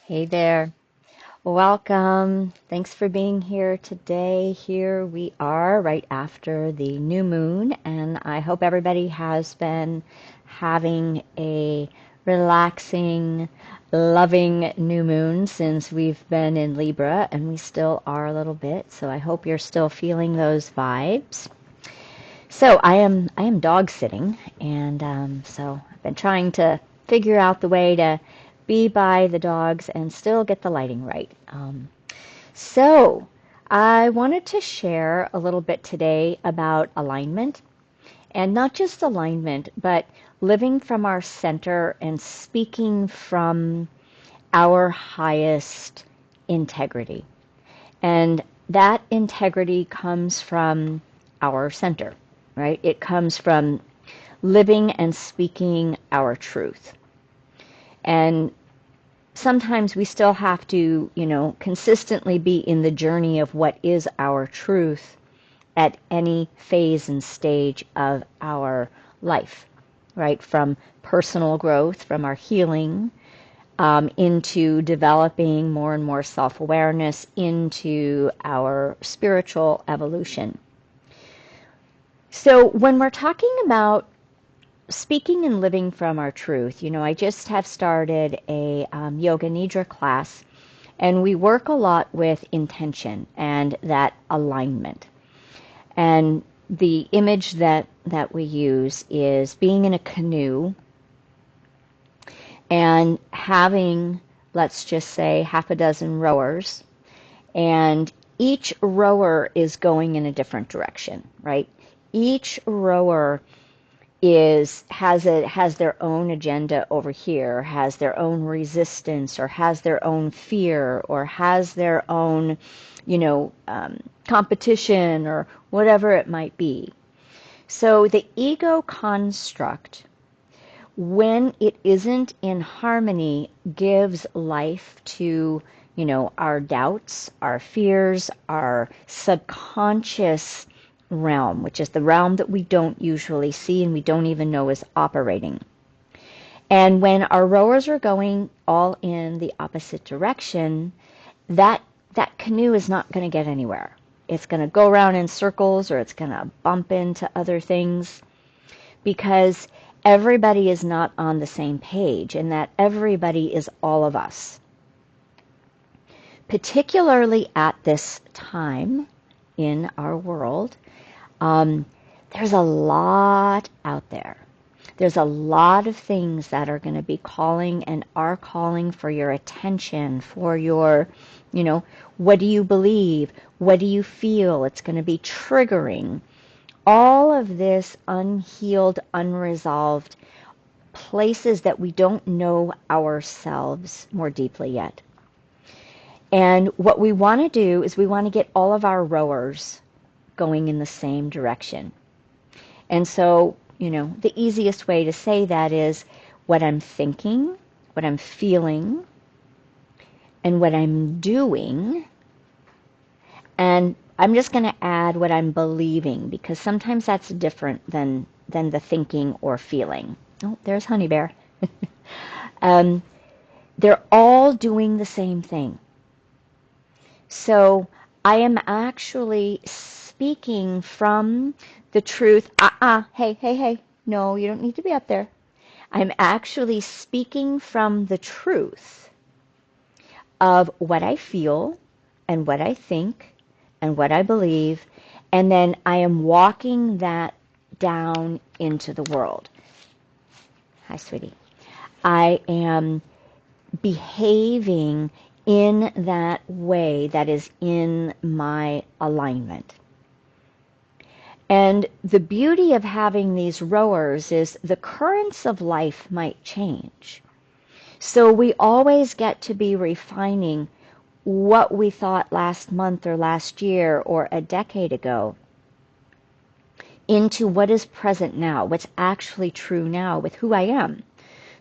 Hey there. Welcome. Thanks for being here today. Here we are right after the new moon, and I hope everybody has been having a relaxing, loving new moon since we've been in Libra, and we still are a little bit. So I hope you're still feeling those vibes. So I am dog sitting, and so I've been trying to figure out the way to be by the dogs and still get the lighting right. So I wanted to share a little bit today about alignment, and not just alignment, but living from our center and speaking from our highest integrity. And that integrity comes from our center, right? It comes from living and speaking our truth. And sometimes we still have to, consistently be in the journey of what is our truth at any phase and stage of our life, right? From personal growth, from our healing, into developing more and more self-awareness, into our spiritual evolution. So when we're talking about speaking and living from our truth, I just have started a yoga nidra class, and we work a lot with intention and that alignment. And the image that we use is being in a canoe and having, let's just say, half a dozen rowers, and each rower is going in a different direction, right? Each rower has their own agenda over here, has their own resistance, or has their own fear, or has their own, competition, or whatever it might be. So the ego construct, when it isn't in harmony, gives life to, our doubts, our fears, our subconscious realm, which is the realm that we don't usually see and we don't even know is operating. And when our rowers are going all in the opposite direction, that canoe is not going to get anywhere. It's going to go around in circles, or it's going to bump into other things, because everybody is not on the same page, and that everybody is all of us. Particularly at this time in our world, there's a lot out there. There's a lot of things that are going to be calling and are calling for your attention, for your, what do you believe? What do you feel? It's going to be triggering all of this unhealed, unresolved places that we don't know ourselves more deeply yet. And what we want to do is we want to get all of our rowers going in the same direction. And so, the easiest way to say that is what I'm thinking, what I'm feeling, and what I'm doing. And I'm just going to add what I'm believing, because sometimes that's different than the thinking or feeling. Oh, there's Honey Bear. They're all doing the same thing. So I am actually speaking from the truth. Hey. No, you don't need to be up there. I'm actually speaking from the truth of what I feel and what I think and what I believe, and then I am walking that down into the world. Hi, sweetie. I am behaving in that way that is in my alignment. And the beauty of having these rowers is the currents of life might change. So we always get to be refining what we thought last month or last year or a decade ago into what is present now, what's actually true now with who I am,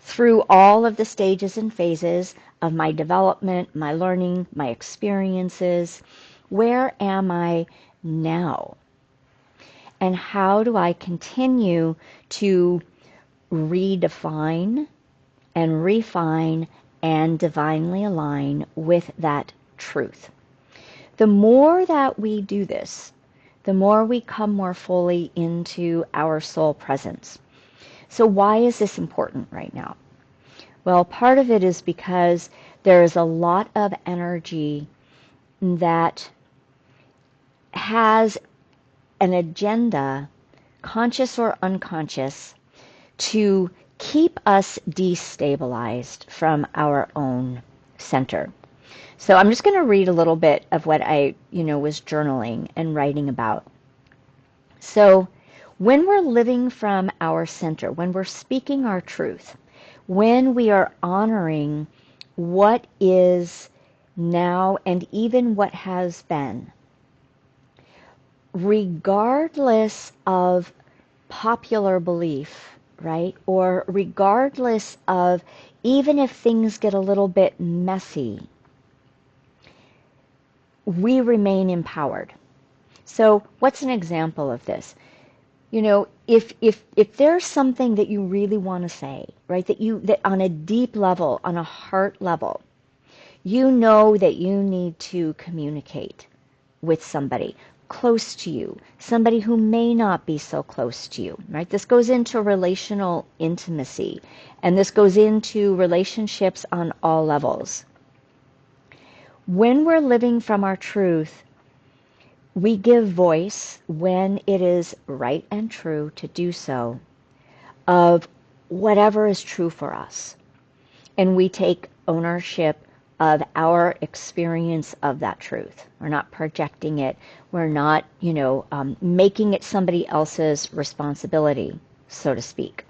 through all of the stages and phases of my development, my learning, my experiences. Where am I now? And how do I continue to redefine and refine and divinely align with that truth. The more that we do this, the more we come more fully into our soul presence. So why is this important right now? Well, part of it is because there is a lot of energy that has an agenda, conscious or unconscious, to keep us destabilized from our own center. So I'm just going to read a little bit of what I, was journaling and writing about. So when we're living from our center, when we're speaking our truth, when we are honoring what is now and even what has been, regardless of popular belief, right? Or regardless of, even if things get a little bit messy, we remain empowered. So what's an example of this? If there's something that you really want to say, right, that on a deep level, on a heart level, you know that you need to communicate with somebody close to you, somebody who may not be so close to you, right? This goes into relational intimacy, and this goes into relationships on all levels. When we're living from our truth, we give voice when it is right and true to do so of whatever is true for us. And we take ownership of our experience of that truth. We're not projecting it. We're not, making it somebody else's responsibility, so to speak.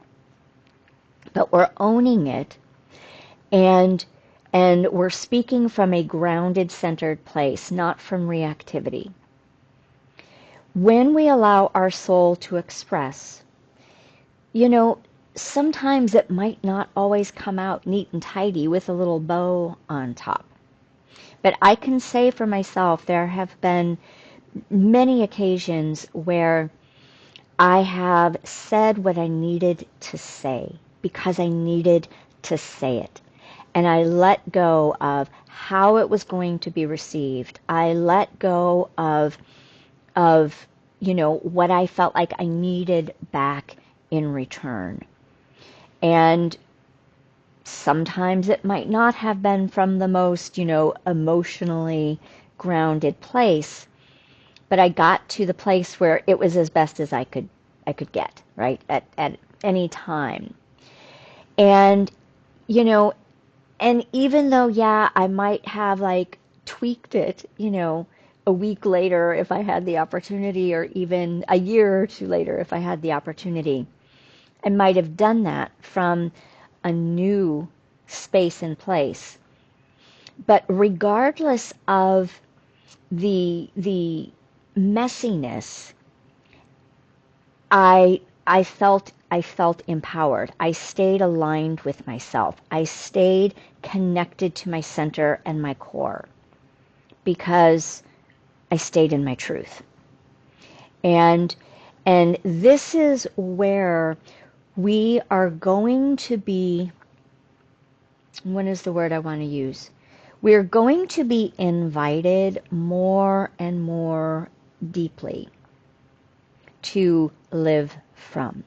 But we're owning it, and we're speaking from a grounded, centered place, not from reactivity. When we allow our soul to express, sometimes it might not always come out neat and tidy with a little bow on top. But I can say for myself, there have been many occasions where I have said what I needed to say because I needed to say it. And I let go of how it was going to be received. I let go of what I felt like I needed back in return. And sometimes it might not have been from the most, emotionally grounded place, but I got to the place where it was as best as I could get, right, at any time. And, and even though, I might have tweaked it, a week later if I had the opportunity, or even a year or two later if I had the opportunity, I might have done that from a new space and place. But regardless of the messiness, I felt empowered. I stayed aligned with myself. I stayed connected to my center and my core because I stayed in my truth. And this is where we are going to be, what is the word I want to use? We're going to be invited more and more deeply to live from.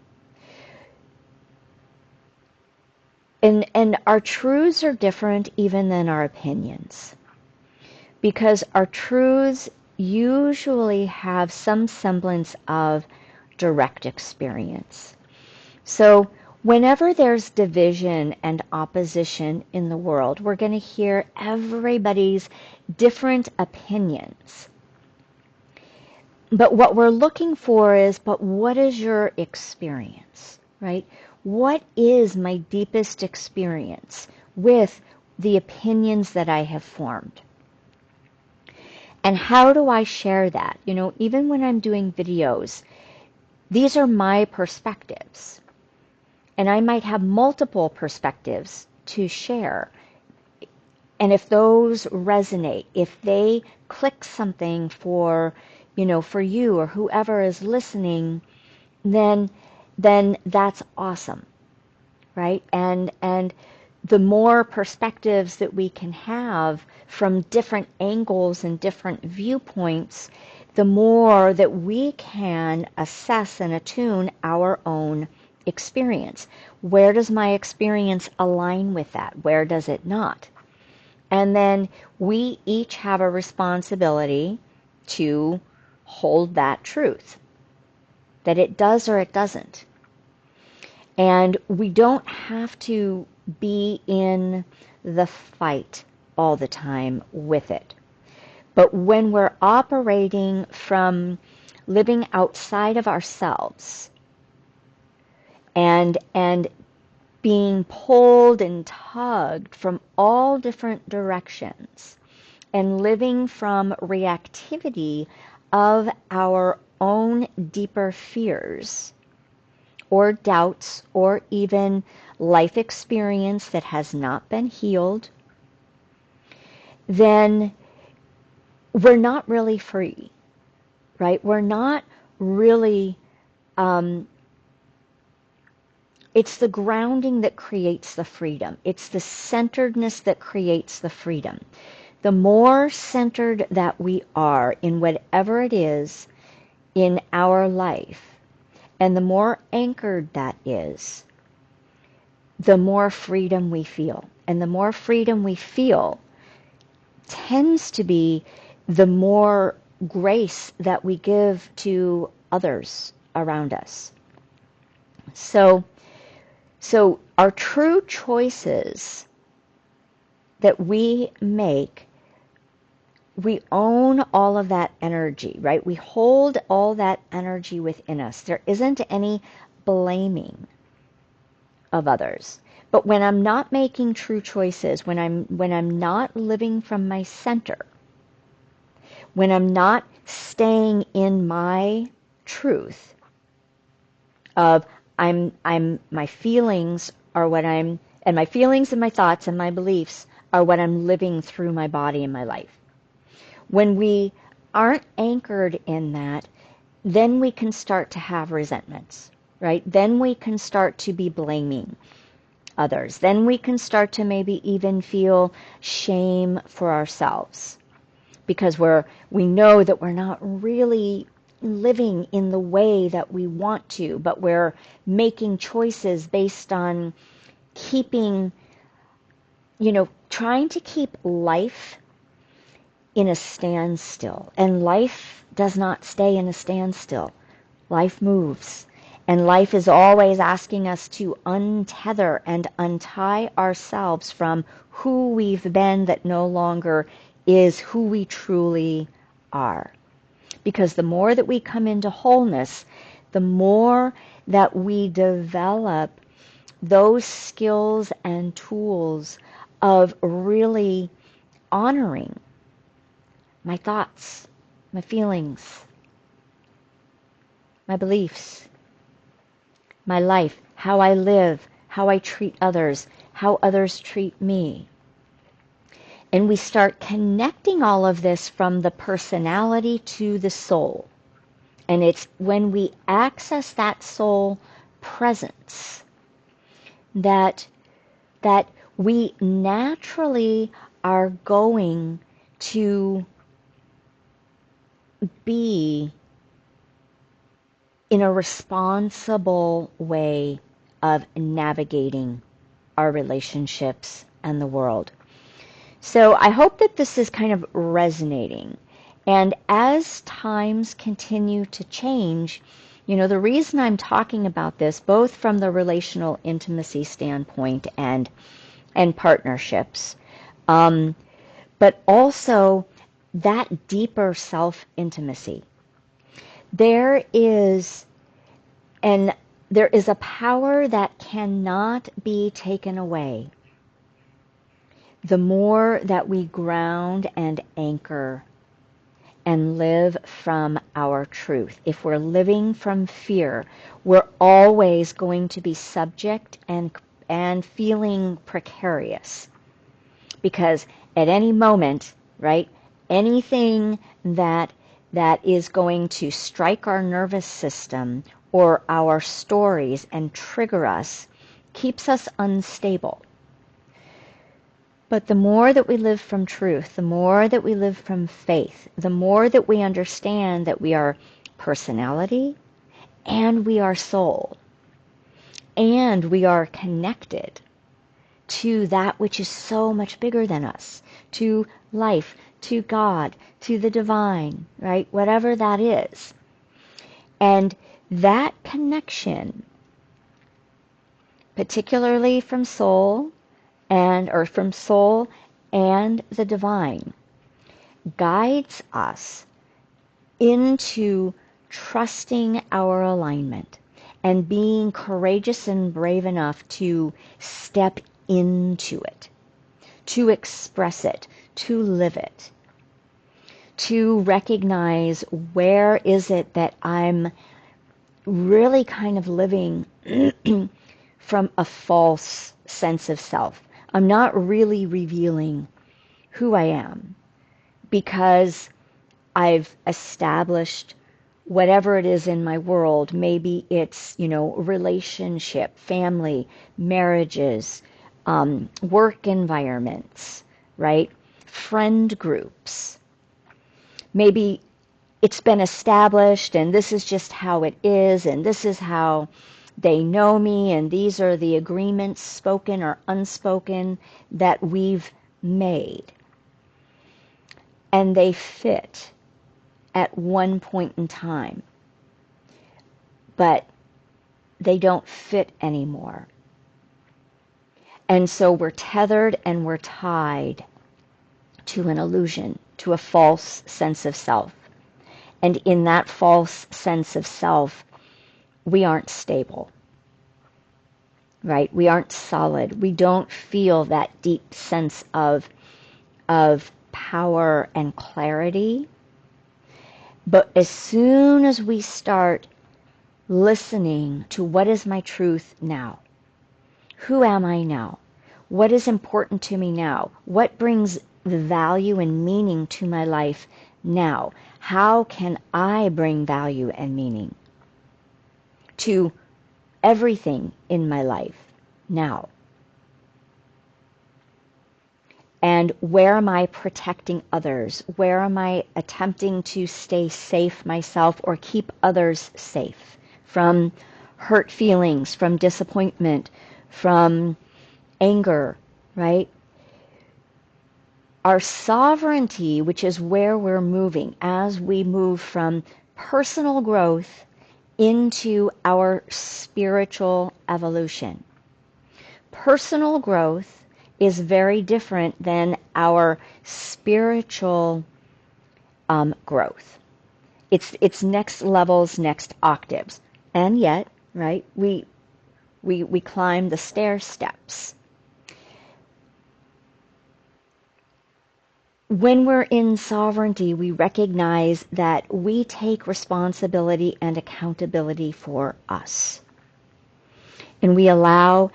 And our truths are different even than our opinions, because our truths usually have some semblance of direct experience. So whenever there's division and opposition in the world, we're going to hear everybody's different opinions. But what we're looking for is, but what is your experience, right? What is my deepest experience with the opinions that I have formed? And how do I share that? Even when I'm doing videos, these are my perspectives. And I might have multiple perspectives to share. And if those resonate, if they click something for you or whoever is listening, then that's awesome, right? And the more perspectives that we can have from different angles and different viewpoints, the more that we can assess and attune our own experience. Where does my experience align with that? Where does it not? And then we each have a responsibility to hold that truth, that it does or it doesn't. And we don't have to be in the fight all the time with it. But when we're operating from living outside of ourselves and being pulled and tugged from all different directions and living from reactivity of our own deeper fears or doubts or even life experience that has not been healed, then we're not really free, right? We're not really, it's the grounding that creates the freedom. It's the centeredness that creates the freedom. The more centered that we are in whatever it is in our life, and the more anchored that is, the more freedom we feel. And the more freedom we feel tends to be the more grace that we give to others around us. So our true choices that we make, we own all of that energy, right? We hold all that energy within us. There isn't any blaming of others. But when I'm not making true choices, when I'm not living from my center, when I'm not staying in my truth of my feelings are what I'm, and my feelings and my thoughts and my beliefs are what I'm living through my body and my life. When we aren't anchored in that, then we can start to have resentments, right? Then we can start to be blaming others. Then we can start to maybe even feel shame for ourselves because we know that we're not really living in the way that we want to, but we're making choices based on keeping, trying to keep life in a standstill. And life does not stay in a standstill. Life moves. And life is always asking us to untether and untie ourselves from who we've been that no longer is who we truly are. Because the more that we come into wholeness, the more that we develop those skills and tools of really honoring my thoughts, my feelings, my beliefs, my life, how I live, how I treat others, how others treat me. And we start connecting all of this from the personality to the soul. And it's when we access that soul presence that we naturally are going to be in a responsible way of navigating our relationships and the world. So I hope that this is kind of resonating. And as times continue to change, the reason I'm talking about this, both from the relational intimacy standpoint and partnerships, but also that deeper self-intimacy. There is a power that cannot be taken away the more that we ground and anchor and live from our truth. If we're living from fear, we're always going to be subject and feeling precarious. Because at any moment, right, anything that is going to strike our nervous system or our stories and trigger us keeps us unstable. But the more that we live from truth, the more that we live from faith, the more that we understand that we are personality and we are soul and we are connected to that which is so much bigger than us, to life, to God, to the divine, right? Whatever that is. And that connection, particularly from soul and the divine, guides us into trusting our alignment and being courageous and brave enough to step into it, to express it, to live it, to recognize where is it that I'm really kind of living from a false sense of self. I'm not really revealing who I am because I've established whatever it is in my world. Maybe it's, relationship, family, marriages, work environments, right? Friend groups. Maybe it's been established and this is just how it is and this is how they know me and these are the agreements, spoken or unspoken, that we've made. And they fit at one point in time. But they don't fit anymore. And so we're tethered and we're tied to an illusion, to a false sense of self. And in that false sense of self, we aren't stable, right? We aren't solid. We don't feel that deep sense of power and clarity. But as soon as we start listening to what is my truth now, who am I now, what is important to me now, what brings the value and meaning to my life now, how can I bring value and meaning to everything in my life now? And where am I protecting others? Where am I attempting to stay safe myself or keep others safe from hurt feelings, from disappointment, from anger, right? Our sovereignty, which is where we're moving as we move from personal growth into our spiritual evolution. Personal growth is very different than our spiritual growth. It's next levels, next octaves. And yet, right, we climb the stair steps. When we're in sovereignty, we recognize that we take responsibility and accountability for us. And we allow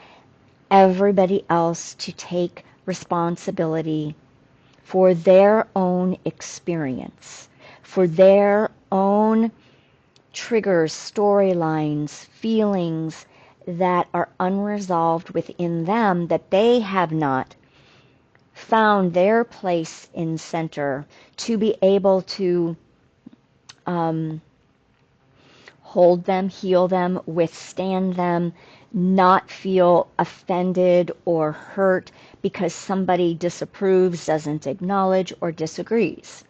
everybody else to take responsibility for their own experience, for their own triggers, storylines, feelings that are unresolved within them, that they have not found their place in center to be able to hold them, heal them, withstand them, not feel offended or hurt because somebody disapproves, doesn't acknowledge, or disagrees.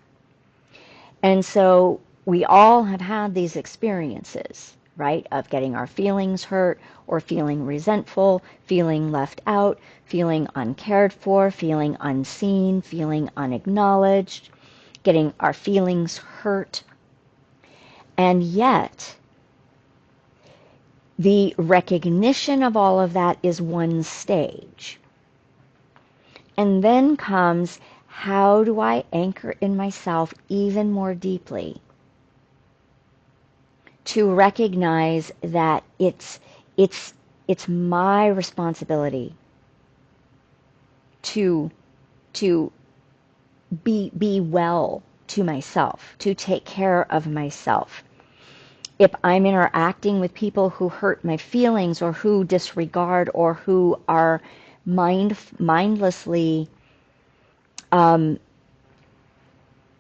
And so we all have had these experiences, right, of getting our feelings hurt or feeling resentful, feeling left out, feeling uncared for, feeling unseen, feeling unacknowledged, getting our feelings hurt. And yet, the recognition of all of that is one stage. And then comes, how do I anchor in myself even more deeply to recognize that it's my responsibility to be well to myself, to take care of myself. If I'm interacting with people who hurt my feelings or who disregard or who are mindlessly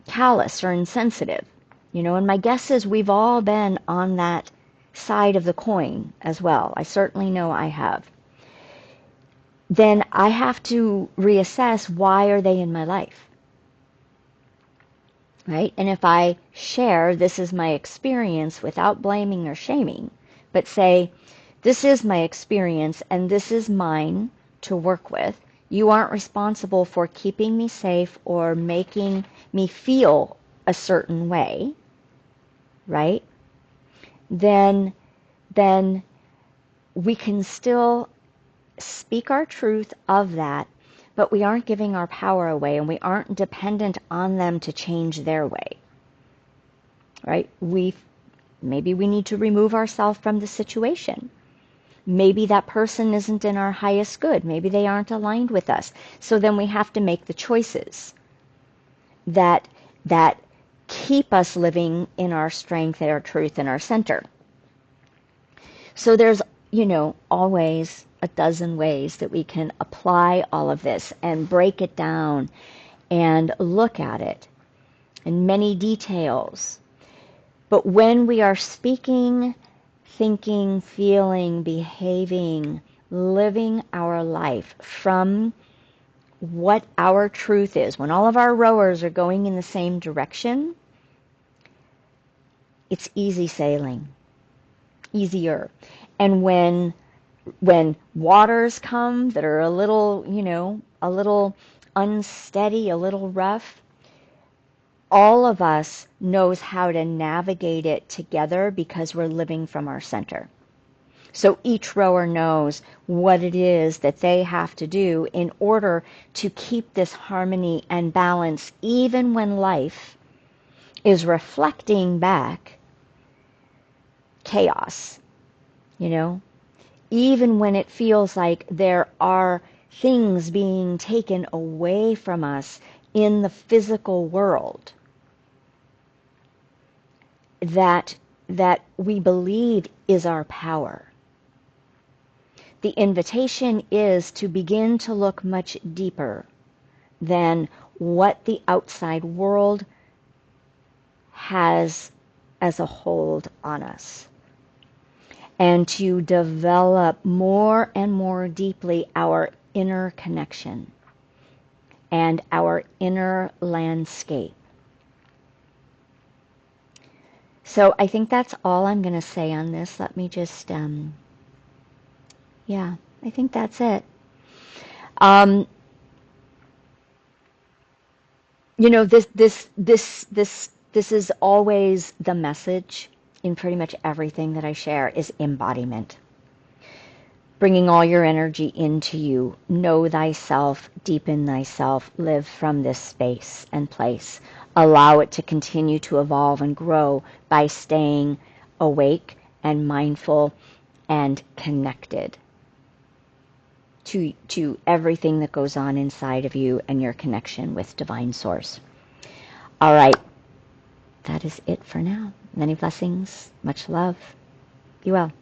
callous or insensitive. And my guess is we've all been on that side of the coin as well. I certainly know I have. Then I have to reassess, why are they in my life? Right? And if I share, this is my experience without blaming or shaming, but say, this is my experience and this is mine to work with. You aren't responsible for keeping me safe or making me feel a certain way, right? Then we can still speak our truth of that, but we aren't giving our power away and we aren't dependent on them to change their way, right? Maybe we need to remove ourselves from the situation. Maybe that person isn't in our highest good. Maybe they aren't aligned with us. So then we have to make the choices that keep us living in our strength, our truth, and our center. So there's, always a dozen ways that we can apply all of this and break it down and look at it in many details. But when we are speaking, thinking, feeling, behaving, living our life from what our truth is, when all of our rowers are going in the same direction, it's easy sailing, easier. And when waters come that are a little, a little unsteady, a little rough, all of us knows how to navigate it together because we're living from our center. So each rower knows what it is that they have to do in order to keep this harmony and balance, even when life is reflecting back chaos, even when it feels like there are things being taken away from us in the physical world that we believe is our power. The invitation is to begin to look much deeper than what the outside world has as a hold on us, and to develop more and more deeply our inner connection and our inner landscape. So I think that's all I'm going to say on this. Let me just, I think that's it. This is always the message in pretty much everything that I share, is embodiment. Bringing all your energy into you. Know thyself, deepen thyself, live from this space and place. Allow it to continue to evolve and grow by staying awake and mindful and connected to everything that goes on inside of you and your connection with Divine Source. All right. That is it for now. Many blessings. Much love. Be well.